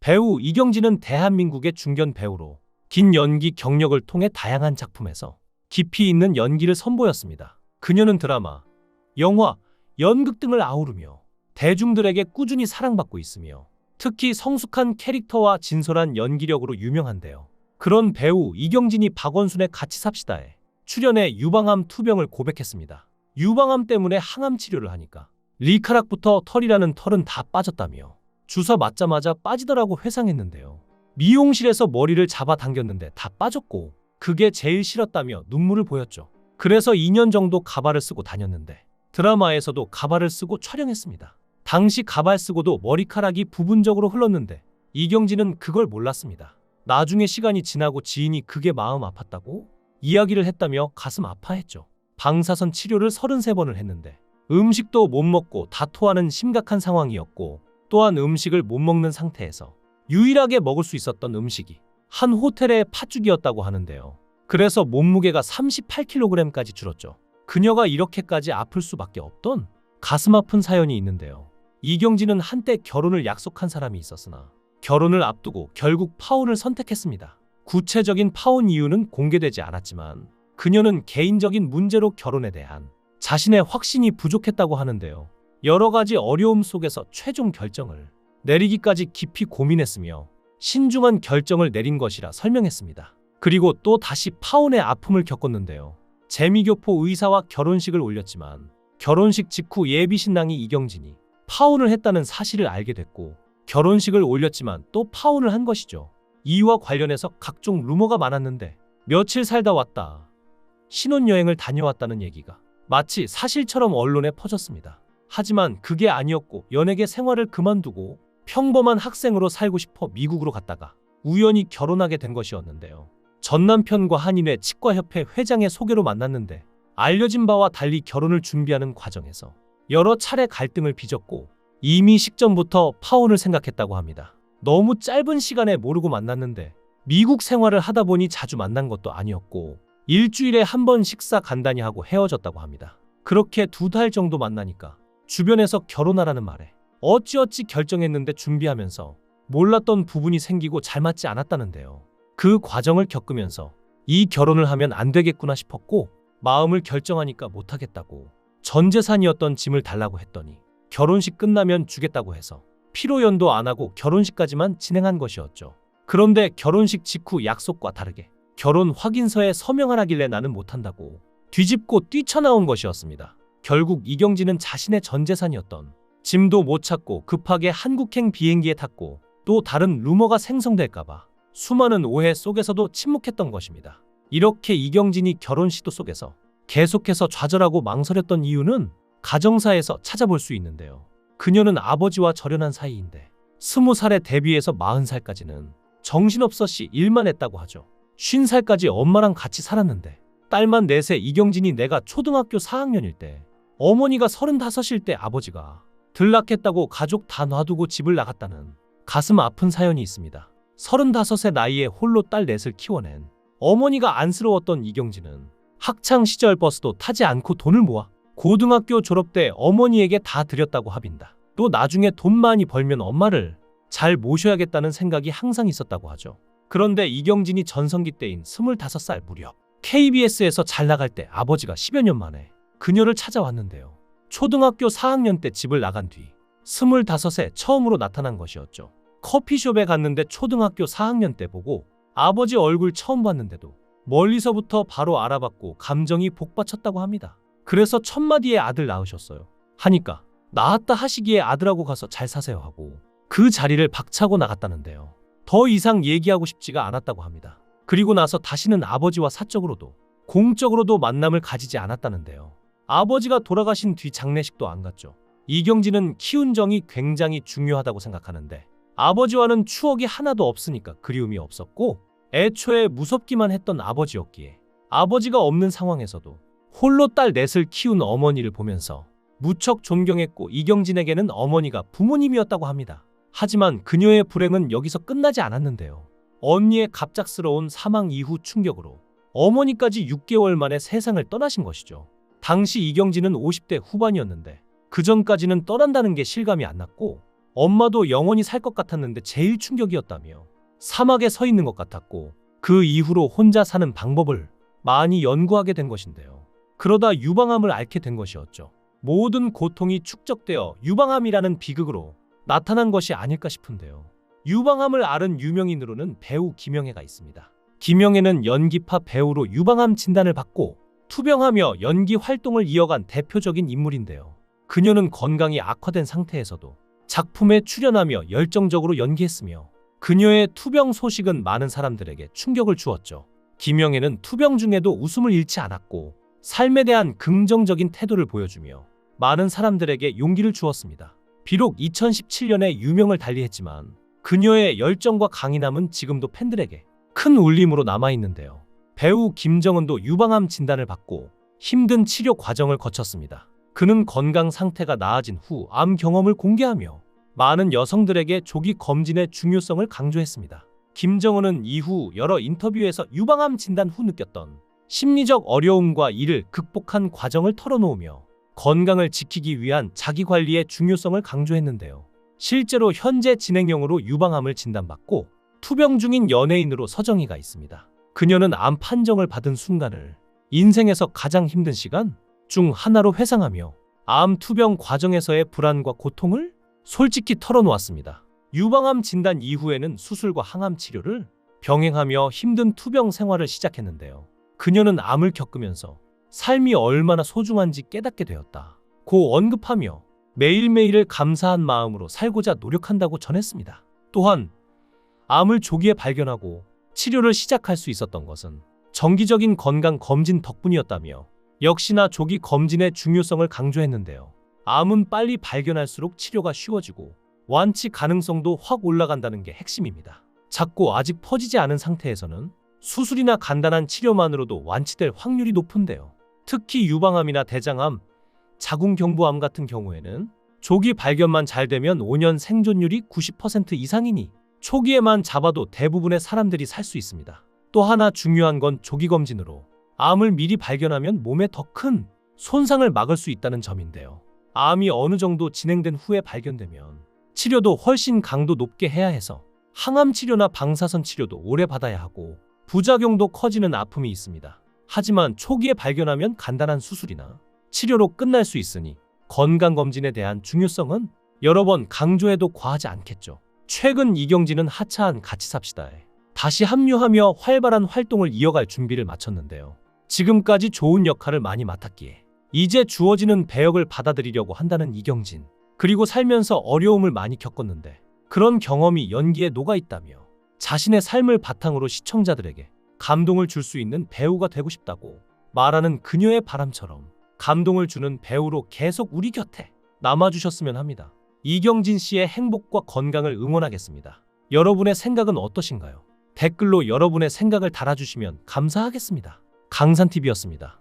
배우 이경진은 대한민국의 중견 배우로 긴 연기 경력을 통해 다양한 작품에서 깊이 있는 연기를 선보였습니다. 그녀는 드라마, 영화, 연극 등을 아우르며 대중들에게 꾸준히 사랑받고 있으며 특히 성숙한 캐릭터와 진솔한 연기력으로 유명한데요. 그런 배우 이경진이 박원순의 같이 삽시다에 출연해 유방암 투병을 고백했습니다. 유방암 때문에 항암 치료를 하니까 머리카락부터 털이라는 털은 다 빠졌다며 주사 맞자마자 빠지더라고 회상했는데요. 미용실에서 머리를 잡아당겼는데 다 빠졌고 그게 제일 싫었다며 눈물을 보였죠. 그래서 2년 정도 가발을 쓰고 다녔는데 드라마에서도 가발을 쓰고 촬영했습니다. 당시 가발 쓰고도 머리카락이 부분적으로 흘렀는데 이경진은 그걸 몰랐습니다. 나중에 시간이 지나고 지인이 그게 마음 아팠다고 이야기를 했다며 가슴 아파했죠. 방사선 치료를 33번을 했는데 음식도 못 먹고 다 토하는 심각한 상황이었고 또한 음식을 못 먹는 상태에서 유일하게 먹을 수 있었던 음식이 한 호텔의 팥죽이었다고 하는데요. 그래서 몸무게가 38kg까지 줄었죠. 그녀가 이렇게까지 아플 수밖에 없던 가슴 아픈 사연이 있는데요. 이경진은 한때 결혼을 약속한 사람이 있었으나 결혼을 앞두고 결국 파혼을 선택했습니다. 구체적인 파혼 이유는 공개되지 않았지만 그녀는 개인적인 문제로 결혼에 대한 자신의 확신이 부족했다고 하는데요. 여러 가지 어려움 속에서 최종 결정을 내리기까지 깊이 고민했으며 신중한 결정을 내린 것이라 설명했습니다. 그리고 또 다시 파혼의 아픔을 겪었는데요. 재미교포 의사와 결혼식을 올렸지만 결혼식 직후 예비 신랑이 이경진이 파혼을 했다는 사실을 알게 됐고 결혼식을 올렸지만 또 파혼을 한 것이죠. 이와 관련해서 각종 루머가 많았는데 며칠 살다 왔다, 신혼여행을 다녀왔다는 얘기가 마치 사실처럼 언론에 퍼졌습니다. 하지만 그게 아니었고 연예계 생활을 그만두고 평범한 학생으로 살고 싶어 미국으로 갔다가 우연히 결혼하게 된 것이었는데요. 전 남편과 한인회 치과협회 회장의 소개로 만났는데 알려진 바와 달리 결혼을 준비하는 과정에서 여러 차례 갈등을 빚었고 이미 식전부터 파혼을 생각했다고 합니다. 너무 짧은 시간에 모르고 만났는데 미국 생활을 하다 보니 자주 만난 것도 아니었고 일주일에 한 번 식사 간단히 하고 헤어졌다고 합니다. 그렇게 2달 정도 만나니까 주변에서 결혼하라는 말에 어찌어찌 결정했는데 준비하면서 몰랐던 부분이 생기고 잘 맞지 않았다는데요. 그 과정을 겪으면서 이 결혼을 하면 안 되겠구나 싶었고 마음을 결정하니까 못하겠다고 전 재산이었던 짐을 달라고 했더니 결혼식 끝나면 주겠다고 해서 피로연도 안 하고 결혼식까지만 진행한 것이었죠. 그런데 결혼식 직후 약속과 다르게 결혼 확인서에 서명하라길래 나는 못한다고 뒤집고 뛰쳐나온 것이었습니다. 결국 이경진은 자신의 전 재산이었던 짐도 못 찾고 급하게 한국행 비행기에 탔고 또 다른 루머가 생성될까봐 수많은 오해 속에서도 침묵했던 것입니다. 이렇게 이경진이 결혼 시도 속에서 계속해서 좌절하고 망설였던 이유는 가정사에서 찾아볼 수 있는데요. 그녀는 아버지와 절연한 사이인데 20살에 데뷔해서 40살까지는 정신없었이 일만 했다고 하죠. 50살까지 엄마랑 같이 살았는데 딸만 넷에 이경진이 내가 초등학교 4학년일 때 어머니가 35일 때 아버지가 들락했다고 가족 다 놔두고 집을 나갔다는 가슴 아픈 사연이 있습니다. 35세 나이에 홀로 딸 넷을 키워낸 어머니가 안쓰러웠던 이경진은 학창시절 버스도 타지 않고 돈을 모아 고등학교 졸업 때 어머니에게 다 드렸다고 합니다. 또 나중에 돈 많이 벌면 엄마를 잘 모셔야겠다는 생각이 항상 있었다고 하죠. 그런데 이경진이 전성기 때인 25살 무렵 KBS에서 잘 나갈 때 아버지가 10여 년 만에 그녀를 찾아왔는데요. 초등학교 4학년 때 집을 나간 뒤 25세 처음으로 나타난 것이었죠. 커피숍에 갔는데 초등학교 4학년 때 보고 아버지 얼굴 처음 봤는데도 멀리서부터 바로 알아봤고 감정이 복받쳤다고 합니다. 그래서 첫마디에 아들 낳으셨어요 하니까 낳았다 하시기에 아들하고 가서 잘 사세요 하고 그 자리를 박차고 나갔다는데요. 더 이상 얘기하고 싶지가 않았다고 합니다. 그리고 나서 다시는 아버지와 사적으로도 공적으로도 만남을 가지지 않았다는데요. 아버지가 돌아가신 뒤 장례식도 안 갔죠. 이경진은 키운 정이 굉장히 중요하다고 생각하는데 아버지와는 추억이 하나도 없으니까 그리움이 없었고 애초에 무섭기만 했던 아버지였기에 아버지가 없는 상황에서도 홀로 딸 넷을 키운 어머니를 보면서 무척 존경했고 이경진에게는 어머니가 부모님이었다고 합니다. 하지만 그녀의 불행은 여기서 끝나지 않았는데요. 언니의 갑작스러운 사망 이후 충격으로 어머니까지 6개월 만에 세상을 떠나신 것이죠. 당시 이경진은 50대 후반이었는데 그 전까지는 떠난다는 게 실감이 안 났고 엄마도 영원히 살 것 같았는데 제일 충격이었다며 사막에 서 있는 것 같았고 그 이후로 혼자 사는 방법을 많이 연구하게 된 것인데요. 그러다 유방암을 앓게 된 것이었죠. 모든 고통이 축적되어 유방암이라는 비극으로 나타난 것이 아닐까 싶은데요. 유방암을 앓은 유명인으로는 배우 김영애가 있습니다. 김영애는 연기파 배우로 유방암 진단을 받고 투병하며 연기 활동을 이어간 대표적인 인물인데요. 그녀는 건강이 악화된 상태에서도 작품에 출연하며 열정적으로 연기했으며 그녀의 투병 소식은 많은 사람들에게 충격을 주었죠. 김영애는 투병 중에도 웃음을 잃지 않았고 삶에 대한 긍정적인 태도를 보여주며 많은 사람들에게 용기를 주었습니다. 비록 2017년에 유명을 달리했지만 그녀의 열정과 강인함은 지금도 팬들에게 큰 울림으로 남아있는데요. 배우 김정은도 유방암 진단을 받고 힘든 치료 과정을 거쳤습니다. 그는 건강 상태가 나아진 후 암 경험을 공개하며 많은 여성들에게 조기 검진의 중요성을 강조했습니다. 김정은은 이후 여러 인터뷰에서 유방암 진단 후 느꼈던 심리적 어려움과 이를 극복한 과정을 털어놓으며 건강을 지키기 위한 자기관리의 중요성을 강조했는데요. 실제로 현재 진행형으로 유방암을 진단받고 투병 중인 연예인으로 서정희가 있습니다. 그녀는 암 판정을 받은 순간을 인생에서 가장 힘든 시간 중 하나로 회상하며 암 투병 과정에서의 불안과 고통을 솔직히 털어놓았습니다. 유방암 진단 이후에는 수술과 항암 치료를 병행하며 힘든 투병 생활을 시작했는데요. 그녀는 암을 겪으면서 삶이 얼마나 소중한지 깨닫게 되었다고 언급하며 매일매일을 감사한 마음으로 살고자 노력한다고 전했습니다. 또한 암을 조기에 발견하고 치료를 시작할 수 있었던 것은 정기적인 건강 검진 덕분이었다며 역시나 조기 검진의 중요성을 강조했는데요. 암은 빨리 발견할수록 치료가 쉬워지고 완치 가능성도 확 올라간다는 게 핵심입니다. 작고 아직 퍼지지 않은 상태에서는 수술이나 간단한 치료만으로도 완치될 확률이 높은데요. 특히 유방암이나 대장암, 자궁경부암 같은 경우에는 조기 발견만 잘 되면 5년 생존율이 90% 이상이니 초기에만 잡아도 대부분의 사람들이 살 수 있습니다. 또 하나 중요한 건 조기 검진으로 암을 미리 발견하면 몸에 더 큰 손상을 막을 수 있다는 점인데요. 암이 어느 정도 진행된 후에 발견되면 치료도 훨씬 강도 높게 해야 해서 항암 치료나 방사선 치료도 오래 받아야 하고 부작용도 커지는 아픔이 있습니다. 하지만 초기에 발견하면 간단한 수술이나 치료로 끝날 수 있으니 건강검진에 대한 중요성은 여러 번 강조해도 과하지 않겠죠. 최근 이경진은 하차한 같이 삽시다에 다시 합류하며 활발한 활동을 이어갈 준비를 마쳤는데요. 지금까지 좋은 역할을 많이 맡았기에 이제 주어지는 배역을 받아들이려고 한다는 이경진. 그리고 살면서 어려움을 많이 겪었는데 그런 경험이 연기에 녹아있다며 자신의 삶을 바탕으로 시청자들에게 감동을 줄 수 있는 배우가 되고 싶다고 말하는 그녀의 바람처럼 감동을 주는 배우로 계속 우리 곁에 남아주셨으면 합니다. 이경진 씨의 행복과 건강을 응원하겠습니다. 여러분의 생각은 어떠신가요? 댓글로 여러분의 생각을 달아주시면 감사하겠습니다. 강산TV였습니다.